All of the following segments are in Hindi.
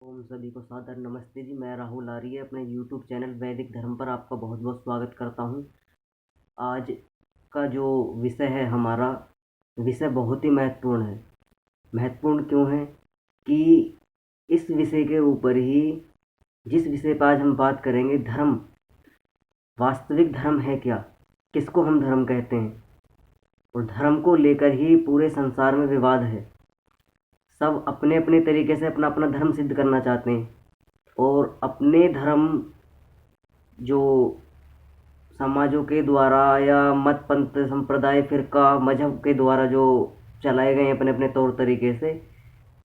ओम सभी को सादर नमस्ते जी। मैं राहुल आर्य अपने यूट्यूब चैनल वैदिक धर्म पर आपका बहुत बहुत स्वागत करता हूं। आज का जो विषय है हमारा विषय बहुत ही महत्वपूर्ण है। महत्वपूर्ण क्यों है कि इस विषय के ऊपर ही जिस विषय पर आज हम बात करेंगे, धर्म, वास्तविक धर्म है क्या, किसको हम धर्म कहते हैं, और धर्म को लेकर ही पूरे संसार में विवाद है। सब अपने अपने तरीके से अपना अपना धर्म सिद्ध करना चाहते हैं और अपने धर्म जो समाजों के द्वारा या मत पंथ संप्रदाय फिरका मजहब के द्वारा जो चलाए गए अपने अपने तौर तरीके से,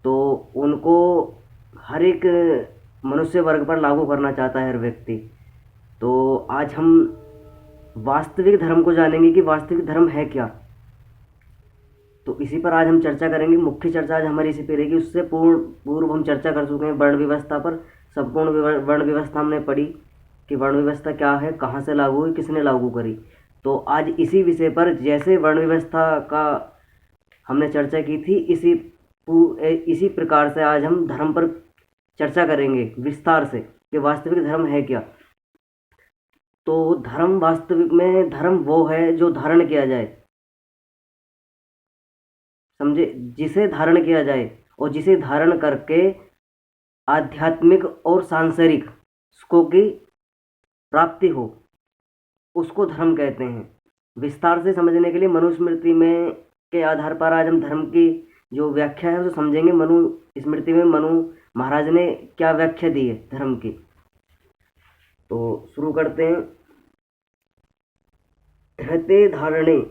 तो उनको हर एक मनुष्य वर्ग पर लागू करना चाहता है हर व्यक्ति। तो आज हम वास्तविक धर्म को जानेंगे कि वास्तविक धर्म है क्या। तो इसी पर आज हम चर्चा करेंगे। मुख्य चर्चा आज हमारी इसी पर रहेगी। उससे पूर्व हम चर्चा कर चुके हैं वर्ण व्यवस्था पर। संपूर्ण वर्ण व्यवस्था हमने पढ़ी कि वर्ण व्यवस्था क्या है, कहाँ से लागू हुई, किसने लागू करी। तो आज इसी विषय पर, जैसे वर्ण व्यवस्था का हमने चर्चा की थी, इसी प्रकार से आज हम धर्म पर चर्चा करेंगे विस्तार से कि वास्तविक धर्म है क्या। तो धर्म, वास्तविक में धर्म वो है जो धारण किया जाए, समझे, जिसे धारण किया जाए और जिसे धारण करके आध्यात्मिक और सांसारिक सुखों की प्राप्ति हो, उसको धर्म कहते हैं। विस्तार से समझने के लिए मनुस्मृति में के आधार पर आज हम धर्म की जो व्याख्या है उसे समझेंगे। मनुस्मृति में मनु महाराज ने क्या व्याख्या दी है धर्म की। तो शुरू करते हैं। धृते धारणे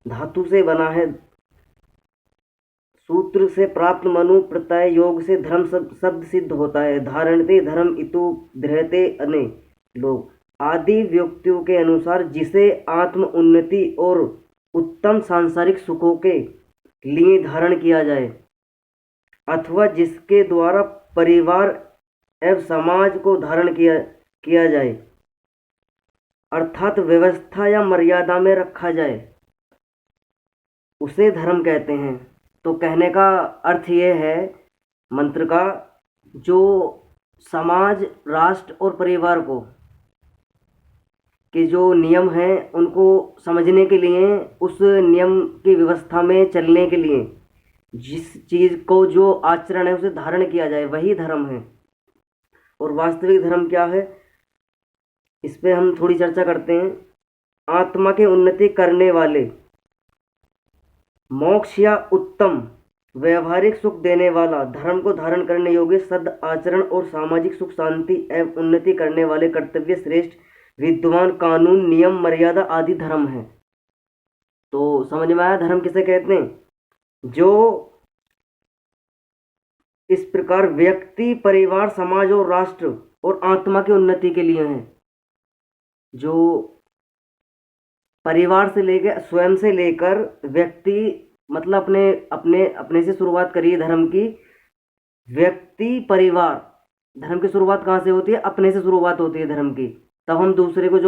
धातु से बना है, सूत्र से प्राप्त मनु प्रत्यय योग से धर्म शब्द सिद्ध होता है। धारणते धर्म इतु धृते अने लोग आदि व्यक्तियों के अनुसार जिसे आत्म उन्नति और उत्तम सांसारिक सुखों के लिए धारण किया जाए, अथवा जिसके द्वारा परिवार एवं समाज को धारण किया जाए, अर्थात व्यवस्था या मर्यादा में रखा जाए, उसे धर्म कहते हैं। तो कहने का अर्थ ये है मंत्र का, जो समाज, राष्ट्र और परिवार को के जो नियम हैं उनको समझने के लिए, उस नियम की व्यवस्था में चलने के लिए जिस चीज़ को जो आचरण है उसे धारण किया जाए, वही धर्म है। और वास्तविक धर्म क्या है, इस पे हम थोड़ी चर्चा करते हैं। आत्मा की उन्नति करने वाले, मोक्ष या उत्तम व्यवहारिक सुख देने वाला, धर्म को धारण करने योग्य सद आचरण और सामाजिक सुख शांति एवं उन्नति करने वाले कर्तव्य श्रेष्ठ विद्वान कानून नियम मर्यादा आदि धर्म है। तो समझ में आया धर्म किसे कहते हैं? जो इस प्रकार व्यक्ति, परिवार, समाज और राष्ट्र और आत्मा की उन्नति के लिए है। जो परिवार से लेकर, स्वयं से लेकर व्यक्ति, मतलब अपने अपने अपने से शुरुआत करिए धर्म की। व्यक्ति, परिवार, धर्म की शुरुआत कहाँ से होती है? अपने से शुरुआत होती है धर्म की। तब हम दूसरे को,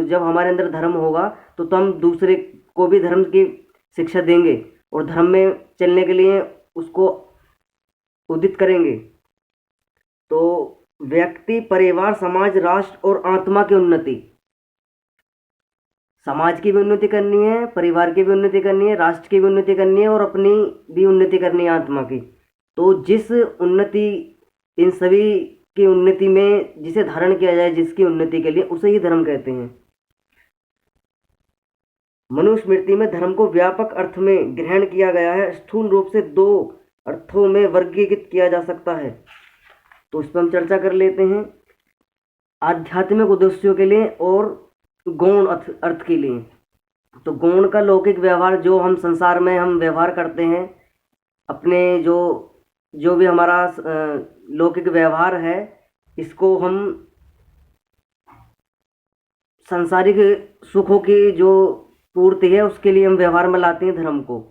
जब हमारे अंदर धर्म होगा तो हम दूसरे को भी धर्म की शिक्षा देंगे और धर्म में चलने के लिए उसको उदित करेंगे। तो व्यक्ति, परिवार, समाज, राष्ट्र और आत्मा की उन्नति, समाज की भी उन्नति करनी है, परिवार की भी उन्नति करनी है, राष्ट्र की भी उन्नति करनी है और अपनी भी उन्नति करनी है, आत्मा की। तो जिस उन्नति, इन सभी की उन्नति में जिसे धारण किया जाए, जिसकी उन्नति के लिए, उसे ही धर्म कहते हैं। मनुस्मृति में धर्म को व्यापक अर्थ में ग्रहण किया गया है। स्थूल रूप से दो अर्थों में वर्गीकृत किया जा सकता है। तो इस पर हम चर्चा कर लेते हैं। आध्यात्मिक उद्देश्यों के लिए और गौण अर्थ के लिए। तो गौण का लौकिक व्यवहार, जो हम संसार में हम व्यवहार करते हैं, अपने जो भी हमारा लौकिक व्यवहार है, इसको हम सांसारिक सुखों की जो पूर्ति है उसके लिए हम व्यवहार में लाते हैं धर्म को।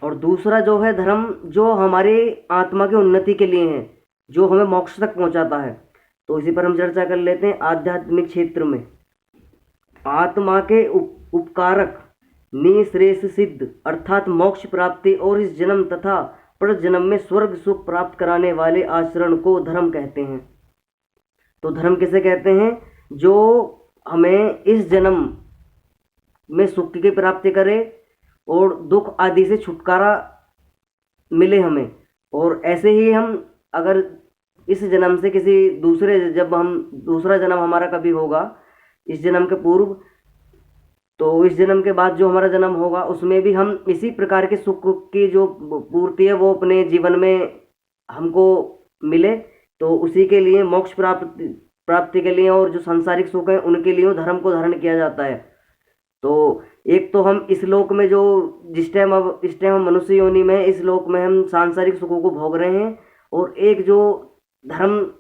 और दूसरा जो है धर्म, जो हमारे आत्मा की उन्नति के लिए है, जो हमें मोक्ष तक पहुंचाता है। तो इसी पर हम चर्चा कर लेते हैं। आध्यात्मिक क्षेत्र में आत्मा के उपकारक निःश्रेयस सिद्ध, अर्थात मोक्ष प्राप्ति और इस जन्म तथा पर जन्म में स्वर्ग सुख प्राप्त कराने वाले आचरण को धर्म कहते हैं। तो धर्म किसे कहते हैं? जो हमें इस जन्म में सुख की प्राप्ति करे और दुख आदि से छुटकारा मिले हमें। और ऐसे ही हम अगर इस जन्म से किसी दूसरे, जब हम दूसरा जन्म हमारा कभी होगा इस जन्म के पूर्व, तो इस जन्म के बाद जो हमारा जन्म होगा उसमें भी हम इसी प्रकार के सुख की जो पूर्ति है वो अपने जीवन में हमको मिले, तो उसी के लिए मोक्ष प्राप्ति के लिए और जो सांसारिक सुख है उनके लिए धर्म को धारण किया जाता है। तो एक तो हम इस लोक में जो इस टाइम हम मनुष्य योनि में, इस लोक में हम सांसारिक सुखों को भोग रहे हैं, और एक जो धर्म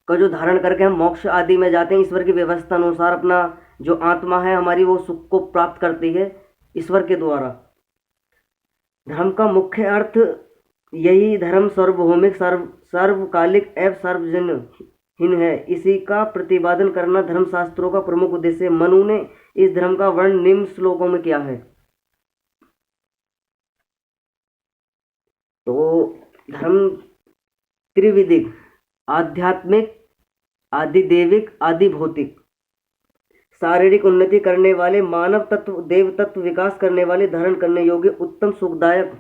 जो धारण करके हम मोक्ष आदि में जाते हैं, ईश्वर की व्यवस्था अनुसार अपना जो आत्मा है हमारी वो सुख को प्राप्त करती है ईश्वर के द्वारा। धर्म का मुख्य अर्थ यही धर्म सार्वभौमिक, सर्वकालिक एवं सार्वजनीन है। इसी का प्रतिपादन करना धर्मशास्त्रों का प्रमुख उद्देश्य है। मनु ने इस धर्म का वर्णन निम्न श्लोकों में किया है। तो धर्म त्रिविधिक, आध्यात्मिक, आदिदेविक, आदि भौतिक। शारीरिक उन्नति करने वाले, मानव तत्व, देव तत्व विकास करने वाले, धारण करने योग्य, उत्तम, सुखदायक,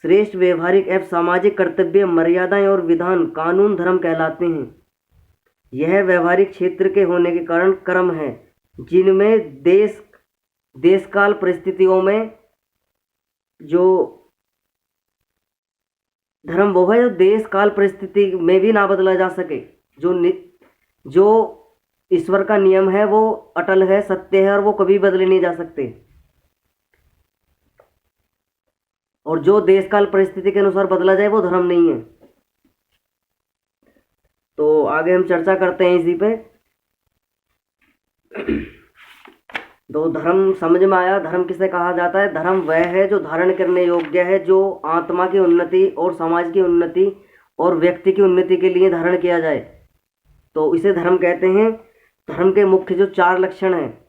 श्रेष्ठ, व्यवहारिक एवं सामाजिक कर्तव्य, मर्यादाएं और विधान, कानून धर्म कहलाते हैं। यह व्यवहारिक क्षेत्र के होने के कारण कर्म है जिनमें देश काल परिस्थितियों में जो धर्म वो है जो देश काल परिस्थिति में भी ना बदला जा सके। जो ईश्वर का नियम है वो अटल है, सत्य है और वो कभी बदले नहीं जा सकते। और जो देश काल परिस्थिति के अनुसार बदला जाए वो धर्म नहीं है। तो आगे हम चर्चा करते हैं इसी पे। तो धर्म समझ में आया, धर्म किसे कहा जाता है? धर्म वह है जो धारण करने योग्य है, जो आत्मा की उन्नति और समाज की उन्नति और व्यक्ति की उन्नति के लिए धारण किया जाए, तो इसे धर्म कहते हैं। धर्म के मुख्य जो 4 लक्षण हैं,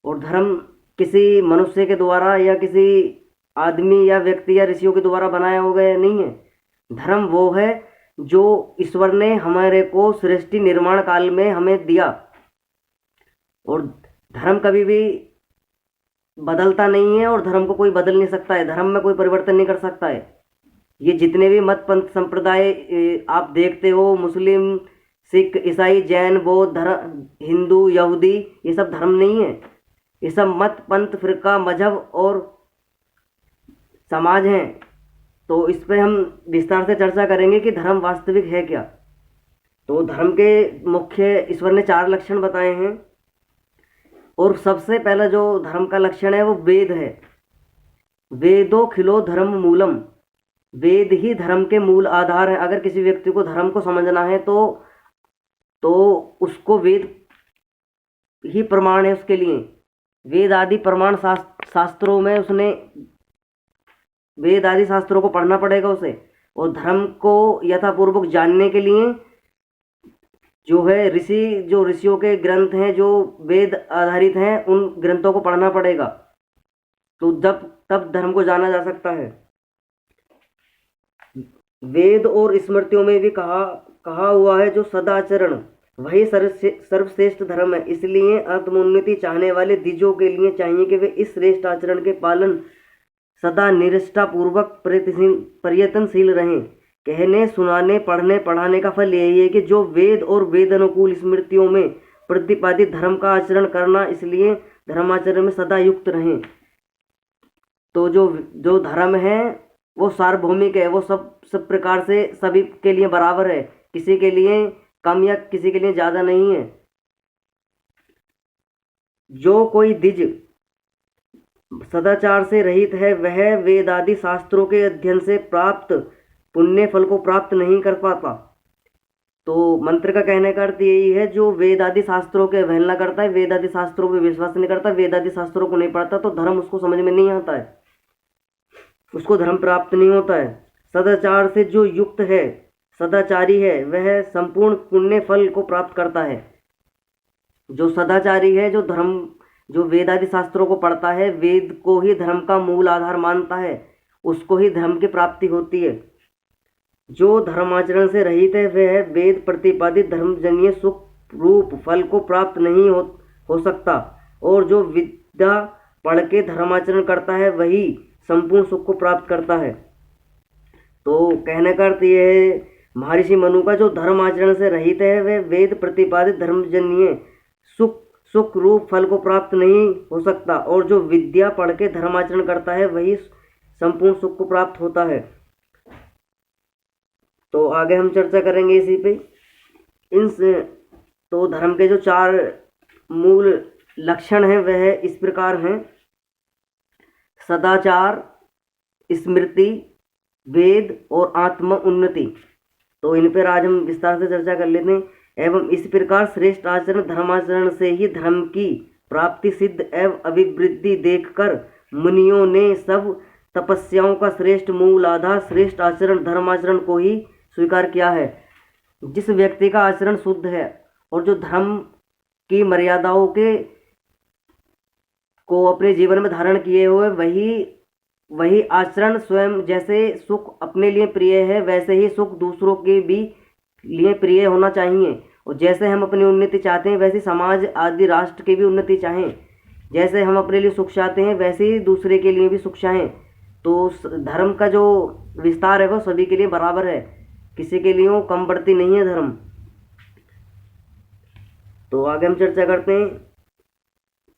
और धर्म किसी मनुष्य के द्वारा या किसी आदमी या व्यक्ति या ऋषियों के द्वारा बनाया हो गया नहीं है। धर्म वो है जो ईश्वर ने हमारे को सृष्टि निर्माण काल में हमें दिया, और धर्म कभी भी बदलता नहीं है और धर्म को कोई बदल नहीं सकता है, धर्म में कोई परिवर्तन नहीं कर सकता है। ये जितने भी मत पंथ संप्रदाय आप देखते हो, मुस्लिम, सिख, ईसाई, जैन, बौद्ध, हिंदू, यहूदी, ये सब धर्म नहीं है। ये सब मत पंथ, फिरका, मजहब और समाज हैं। तो इस पे हम विस्तार से चर्चा करेंगे कि धर्म वास्तविक है क्या। तो धर्म के मुख्य ईश्वर ने 4 लक्षण बताए हैं, और सबसे पहला जो धर्म का लक्षण है वो वेद है। वेदो खिलो धर्म मूलम, वेद ही धर्म के मूल आधार है। अगर किसी व्यक्ति को धर्म को समझना है तो उसको वेद ही प्रमाण है उसके लिए। वेद आदि प्रमाण शास्त्रों में उसने वेद आदि शास्त्रों को पढ़ना पड़ेगा उसे। और धर्म को यथापूर्वक जानने के लिए जो है ऋषियों के ग्रंथ हैं जो वेद आधारित हैं, उन ग्रंथों को पढ़ना पड़ेगा। तो तब धर्म को जाना जा सकता है। वेद और स्मृतियों में भी कहा हुआ है जो सदाचरण वही सर्वश्रेष्ठ धर्म है। इसलिए आत्मोन्नति चाहने वाले द्विजों के लिए चाहिए कि वे इस श्रेष्ठ आचरण के पालन सदा निष्ठा पूर्वक प्रयत्नशील रहें। कहने, सुनाने, पढ़ने, पढ़ाने का फल यही है कि जो वेद और वेद अनुकूल स्मृतियों में प्रतिपादित धर्म का आचरण करना, इसलिए धर्माचरण में सदा युक्त रहें। तो जो धर्म है वो सार्वभौमिक है, वो सब प्रकार से सभी के लिए बराबर है, किसी के लिए कम या किसी के लिए ज़्यादा नहीं है। जो कोई द्विज सदाचार से रहित है वह वेदादि शास्त्रों के अध्ययन से प्राप्त पुण्य फल को प्राप्त नहीं कर पाता। तो मंत्र का कहने का अर्थ यही है, जो वेद आदि शास्त्रों के अवहेलना करता है, वेद आदि शास्त्रों पर विश्वास नहीं करता, वेद आदि शास्त्रों को नहीं पढ़ता, तो धर्म उसको समझ में नहीं आता है, उसको धर्म प्राप्त नहीं होता है। सदाचार से जो युक्त है, सदाचारी है, वह संपूर्ण पुण्य फल को प्राप्त करता है। जो सदाचारी है, जो धर्म जो वेद आदि शास्त्रों को पढ़ता है, वेद को ही धर्म का मूल आधार मानता है, उसको ही धर्म की प्राप्ति होती है। जो धर्माचरण से रहित है वह वेद प्रतिपादित धर्मजन्य सुख रूप फल को प्राप्त नहीं हो सकता, और जो विद्या पढ़ के धर्माचरण करता है वही संपूर्ण सुख को प्राप्त करता है। तो कहने का अर्थ यह है महर्षि मनु का, जो धर्म आचरण से रहित है वह वेद प्रतिपादित धर्मजन्य सुख रूप फल को प्राप्त नहीं हो सकता, और जो विद्या पढ़ के धर्माचरण करता है वही संपूर्ण सुख को प्राप्त होता है। तो आगे हम चर्चा करेंगे इसी पे। तो धर्म के जो 4 मूल लक्षण हैं वह इस प्रकार हैं: सदाचार, स्मृति, वेद और आत्म उन्नति। तो इन पर आज हम विस्तार से चर्चा कर लेते हैं। एवं इस प्रकार श्रेष्ठ आचरण धर्माचरण से ही धर्म की प्राप्ति सिद्ध एवं अभिवृद्धि देखकर मुनियों ने सब तपस्याओं का श्रेष्ठ मूल आधार श्रेष्ठ आचरण धर्माचरण को ही स्वीकार किया है। जिस व्यक्ति का आचरण शुद्ध है और जो धर्म की मर्यादाओं के को अपने जीवन में धारण किए हुए वही आचरण स्वयं जैसे सुख अपने लिए प्रिय है वैसे ही सुख दूसरों के भी लिए प्रिय होना चाहिए। और जैसे हम अपनी उन्नति चाहते हैं वैसे समाज आदि राष्ट्र की भी उन्नति चाहें। जैसे हम अपने लिए सुख चाहते हैं वैसे ही दूसरे के लिए भी सुख चाहें। तो धर्म का जो विस्तार है वो सभी के लिए बराबर है, किसी के लिए कम बढ़ती नहीं है धर्म। तो आगे हम चर्चा करते हैं।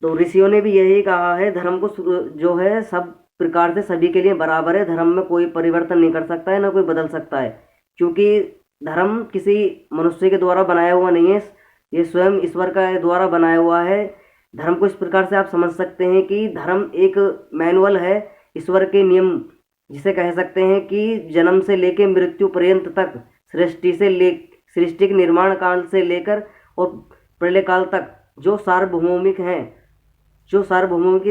तो ऋषियों ने भी यही कहा है, धर्म को जो है सब प्रकार से सभी के लिए बराबर है। धर्म में कोई परिवर्तन नहीं कर सकता है, ना कोई बदल सकता है, क्योंकि धर्म किसी मनुष्य के द्वारा बनाया हुआ नहीं है, ये स्वयं ईश्वर का द्वारा बनाया हुआ है। धर्म को इस प्रकार से आप समझ सकते हैं कि धर्म एक मैनुअल है, ईश्वर के नियम, जिसे कह सकते हैं कि जन्म से लेकर मृत्यु पर्यंत तक, सृष्टि के निर्माण काल से लेकर और प्रलय काल तक जो सार्वभौमिक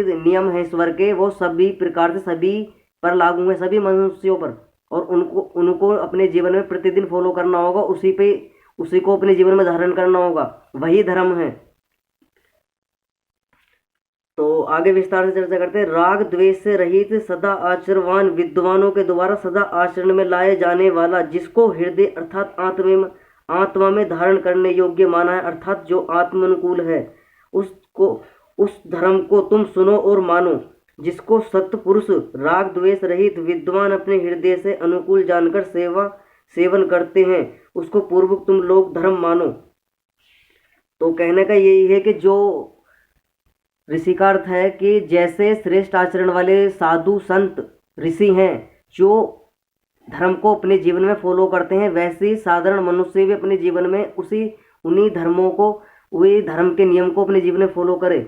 नियम है ईश्वर के, वो सभी प्रकार से सभी पर लागू है, सभी मनुष्यों पर। और उनको अपने जीवन में प्रतिदिन फॉलो करना होगा, उसी को अपने जीवन में धारण करना होगा, वही धर्म है। तो आगे विस्तार से चर्चा करते हैं। राग द्वेष से रहित सदा आचरणवान विद्वानों के द्वारा सदा आचरण में लाए जाने वाला, जिसको हृदय अर्थात आत्मा में धारण करने योग्य माना है, अर्थात जो आत्मानुकूल है, उस धर्म को तुम सुनो और मानो। जिसको सत्पुरुष राग द्वेष रहित विद्वान अपने हृदय से अनुकूल जानकर सेवन करते हैं, उसको पूर्व तुम लोग धर्म मानो। तो कहने का यही है कि जो ऋषि का अर्थ है कि जैसे श्रेष्ठ आचरण वाले साधु संत ऋषि हैं जो धर्म को अपने जीवन में फॉलो करते हैं, वैसे ही साधारण मनुष्य भी अपने जीवन में उन्हीं धर्मों को, वही धर्म के नियम को अपने जीवन में फॉलो करे।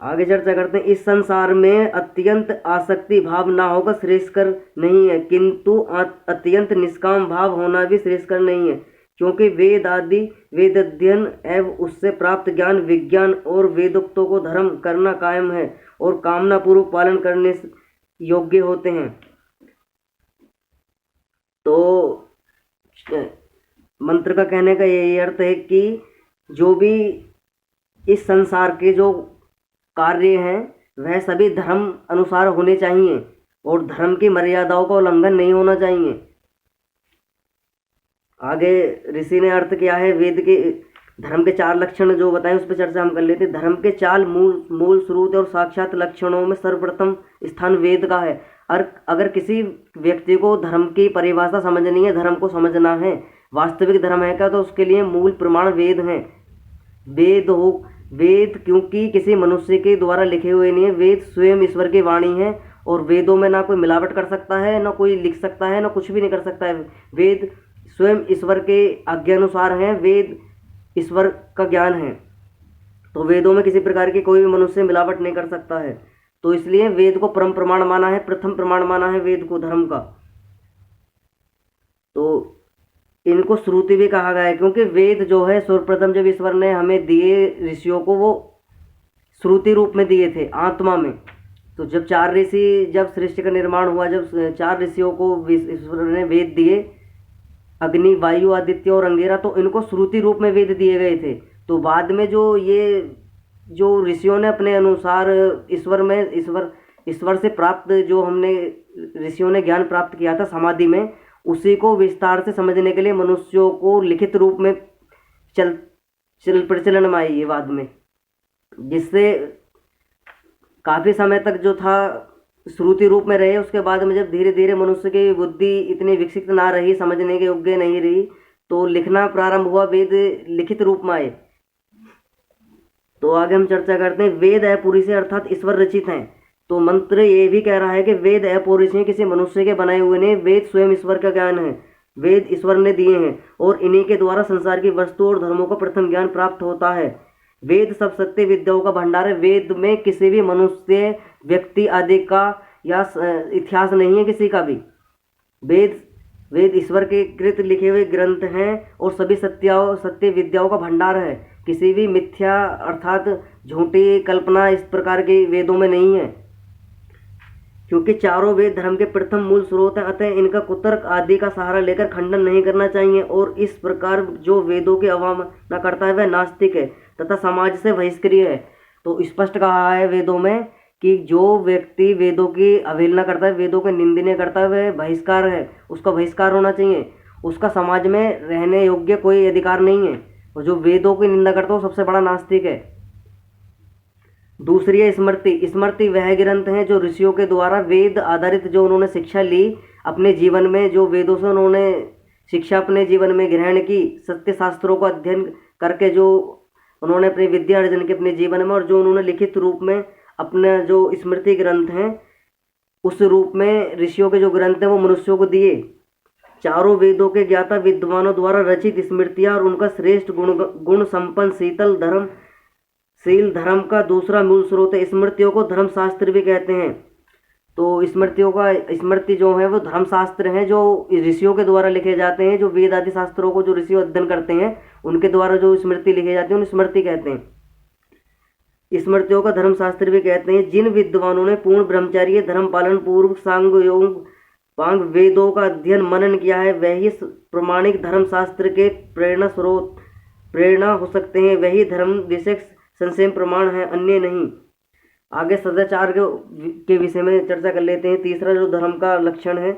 आगे चर्चा करते हैं। इस संसार में अत्यंत आसक्ति भाव ना होगा श्रेष्ठकर नहीं है, किंतु अत्यंत निष्काम भाव होना भी श्रेष्ठकर नहीं है, क्योंकि वेद अध्ययन एवं उससे प्राप्त ज्ञान विज्ञान और वेदोक्तों को धर्म करना कायम है और कामना पूर्वक पालन करने योग्य होते हैं। तो मंत्र का कहने का यही अर्थ है कि जो भी इस संसार के जो कार्य हैं वह सभी धर्म अनुसार होने चाहिए और धर्म की मर्यादाओं का उल्लंघन नहीं होना चाहिए। आगे ऋषि ने अर्थ किया है वेद के धर्म के 4 लक्षण जो बताएं उस पर चर्चा हम कर लेते हैं। धर्म के 4 मूल स्रोत और साक्षात लक्षणों में सर्वप्रथम स्थान वेद का है। और अगर किसी व्यक्ति को धर्म की परिभाषा समझनी है, धर्म को समझना है, वास्तविक धर्म है क्या, तो उसके लिए मूल प्रमाण वेद हैं। वेद क्योंकि किसी मनुष्य के द्वारा लिखे हुए नहीं है, वेद स्वयं ईश्वर की वाणी है और वेदों में ना कोई मिलावट कर सकता है, ना कोई लिख सकता है, ना कुछ भी नहीं कर सकता है। वेद स्वयं ईश्वर के आज्ञानुसार हैं, वेद ईश्वर का ज्ञान है, तो वेदों में किसी प्रकार की कोई भी मनुष्य मिलावट नहीं कर सकता है। तो इसलिए वेद को परम प्रमाण माना है, प्रथम प्रमाण माना है वेद को धर्म का। तो इनको श्रुति भी कहा गया है, क्योंकि वेद जो है सर्वप्रथम जब ईश्वर ने हमें दिए ऋषियों को, वो श्रुति रूप में दिए थे आत्मा में। तो जब 4 ऋषि, जब सृष्टि का निर्माण हुआ, जब 4 ऋषियों को ईश्वर ने वेद दिए, अग्नि वायु आदित्य और अंगीरा, तो इनको श्रुति रूप में वेद दिए गए थे। तो बाद में जो ऋषियों ने अपने अनुसार ईश्वर से प्राप्त, जो हमने ऋषियों ने ज्ञान प्राप्त किया था समाधि में, उसी को विस्तार से समझने के लिए मनुष्यों को लिखित रूप में चल चल प्रचलन में आई है बाद में, जिससे काफ़ी समय तक जो था श्रुति रूप में रहे। उसके बाद में जब धीरे धीरे मनुष्य की बुद्धि इतनी विकसित ना रही, समझने के योग्य नहीं रही, तो लिखना प्रारंभ हुआ, वेद लिखित रूप में आए। तो आगे हम चर्चा करते हैं। वेद अपौरुषेय अर्थात ईश्वर रचित हैं। तो मंत्र ये भी कह रहा है कि वेद अपौरुषेय किसी मनुष्य के बनाए हुए नहीं, वेद स्वयं ईश्वर का ज्ञान है, वेद ईश्वर ने दिए हैं और इन्हीं के द्वारा संसार की वस्तु और धर्मों का प्रथम ज्ञान प्राप्त होता है। वेद सब सत्य विद्याओं का भंडार है। वेद में किसी भी मनुष्य, व्यक्ति आदि का या इतिहास नहीं है किसी का भी। वेद ईश्वर के कृत लिखे हुए ग्रंथ हैं और सभी सत्य विद्याओं का भंडार है। किसी भी मिथ्या अर्थात झूठी कल्पना इस प्रकार के वेदों में नहीं है, क्योंकि चारों वेद धर्म के प्रथम मूल स्रोत हैं। अतः इनका कुतर्क आदि का सहारा लेकर खंडन नहीं करना चाहिए। और इस प्रकार जो वेदों की अवमानना करता है वह नास्तिक है तथा समाज से बहिष्क्रिय है। तो स्पष्ट कहा है वेदों में कि जो व्यक्ति वेदों की अवहेलना करता है, वेदों के निंदनीय करता है, वह बहिष्कार है, उसका बहिष्कार होना चाहिए, उसका समाज में रहने योग्य कोई अधिकार नहीं है। और जो वेदों की निंदा करता है वो सबसे बड़ा नास्तिक है। दूसरी है स्मृति। स्मृति वह ग्रंथ है जो ऋषियों के द्वारा वेद आधारित जो उन्होंने शिक्षा ली अपने जीवन में, जो वेदों से उन्होंने शिक्षा अपने जीवन में ग्रहण की, सत्य शास्त्रों को अध्ययन करके जो उन्होंने अपनी विद्या अर्जन की अपने जीवन में, और जो उन्होंने लिखित रूप में अपना जो स्मृति ग्रंथ हैं उस रूप में ऋषियों के जो ग्रंथ हैं वो मनुष्यों को दिए। चारों वेदों के ज्ञाता विद्वानों द्वारा रचित स्मृतियाँ और उनका श्रेष्ठ गुण संपन्न शील धर्म का दूसरा मूल स्रोत है। स्मृतियों को धर्मशास्त्र भी कहते हैं। तो स्मृति जो है वो धर्मशास्त्र हैं जो ऋषियों के द्वारा लिखे जाते हैं। जो वेद आदि शास्त्रों को जो ऋषि अध्ययन करते हैं उनके द्वारा जो स्मृति लिखे जाती है उन्हें स्मृति कहते हैं। स्मृतियों का धर्मशास्त्र भी कहते हैं। जिन विद्वानों ने पूर्ण ब्रह्मचर्य धर्म पालन पूर्वक सांग योग पांग वेदों का अध्ययन मनन किया है, वही प्रमाणिक धर्मशास्त्र के प्रेरणा हो सकते हैं। वही धर्म विषय संशय प्रमाण है, अन्य नहीं। आगे सदाचार के विषय में चर्चा कर लेते हैं। तीसरा जो धर्म का लक्षण है,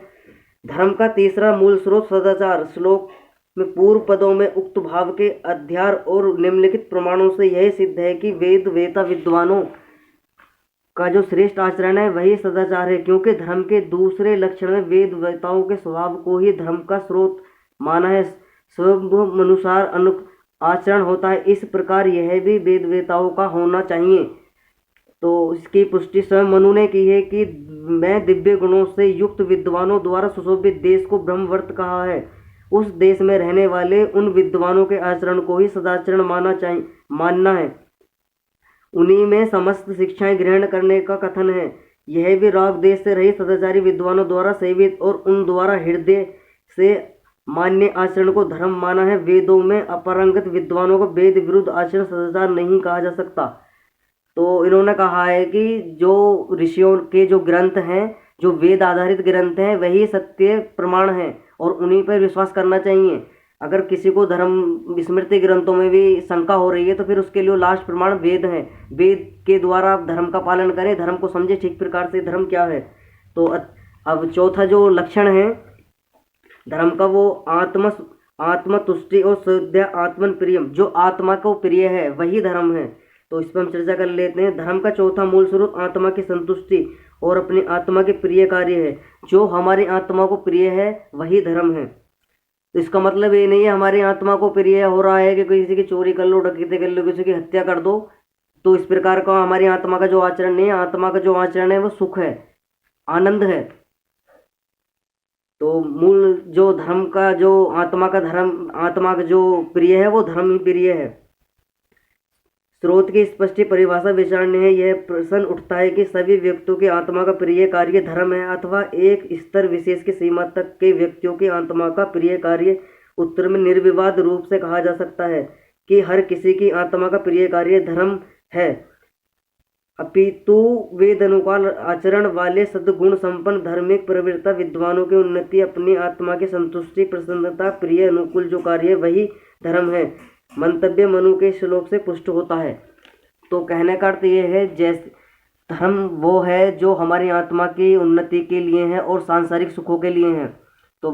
धर्म का तीसरा मूल स्रोत सदाचार। श्लोक में पूर्व पदों में उक्त भाव के अध्यार और निम्नलिखित प्रमाणों से यह सिद्ध है कि वेद वेता विद्वानों का जो श्रेष्ठ आचरण है वही सदाचार है, क्योंकि धर्म के दूसरे लक्षण में वेद वेताओं के स्वभाव को ही धर्म का स्रोत माना है। स्वभाव अनुसार आचरण होता है, इस प्रकार यह भी वेद वेताओं का होना चाहिए। तो इसकी पुष्टि स्वयं मनु ने की है कि मैं दिव्य गुणों से युक्त विद्वानों द्वारा सुशोभित देश को ब्रह्मवर्त कहा है। उस देश में रहने वाले उन विद्वानों के आचरण को ही सदाचरण मानना है। उन्हीं में समस्त शिक्षाएं ग्रहण करने का कथन है। यह भी राग देश से रही सदाचारी विद्वानों द्वारा सेवित और उन द्वारा हृदय से मान्य आचरण को धर्म माना है। वेदों में अपरंगत विद्वानों को वेद विरुद्ध आचरण सदाचार नहीं कहा जा सकता। तो इन्होंने कहा है कि जो ऋषियों के जो ग्रंथ हैं, जो वेद आधारित ग्रंथ हैं, वही सत्य प्रमाण हैं और उन्हीं पर विश्वास करना चाहिए। अगर किसी को धर्म स्मृति ग्रंथों में भी शंका हो रही है तो फिर उसके लिए लास्ट प्रमाण वेद है। वेद के द्वारा आप धर्म का पालन करें, धर्म को समझे ठीक प्रकार से धर्म क्या है। तो अब चौथा जो लक्षण है धर्म का, वो आत्मतुष्टि और शुद्ध आत्मन प्रियम, जो आत्मा को प्रिय है वही धर्म है। तो इस पर हम चर्चा कर लेते हैं। धर्म का चौथा मूल स्रोत आत्मा की संतुष्टि और अपनी आत्मा के प्रिय कार्य है। जो हमारी आत्मा को प्रिय है वही धर्म है। तो इसका मतलब ये नहीं है हमारी आत्मा को प्रिय हो रहा है कि किसी की चोरी कर लो, डकैती कर लो, किसी की हत्या कर दो। तो इस प्रकार का हमारी आत्मा का जो आचरण नहीं है, आत्मा का जो आचरण है वो सुख है, आनंद है। तो मूल जो धर्म का जो आत्मा का जो प्रिय है वो धर्म ही प्रिय है। स्रोत की स्पष्ट परिभाषा विचारने है। यह प्रश्न उठता है कि सभी व्यक्तियों की आत्मा का प्रिय कार्य धर्म है अथवा एक स्तर विशेष की सीमा तक के व्यक्तियों की आत्मा का प्रिय कार्य। उत्तर में निर्विवाद रूप से कहा जा सकता है कि हर किसी की आत्मा का प्रिय कार्य धर्म है, अपितु वेद अनुकूल आचरण वाले सद्गुण संपन्न धार्मिक प्रवृत्ता विद्वानों की उन्नति, अपनी आत्मा की संतुष्टि, प्रसन्नता, प्रिय अनुकूल जो कार्य वही धर्म है। मंतव्य मनु के श्लोक से पुष्ट होता है। तो कहने का अर्थ ये है, जैसे धर्म वो है जो हमारी आत्मा की उन्नति के लिए है और सांसारिक सुखों के लिए है।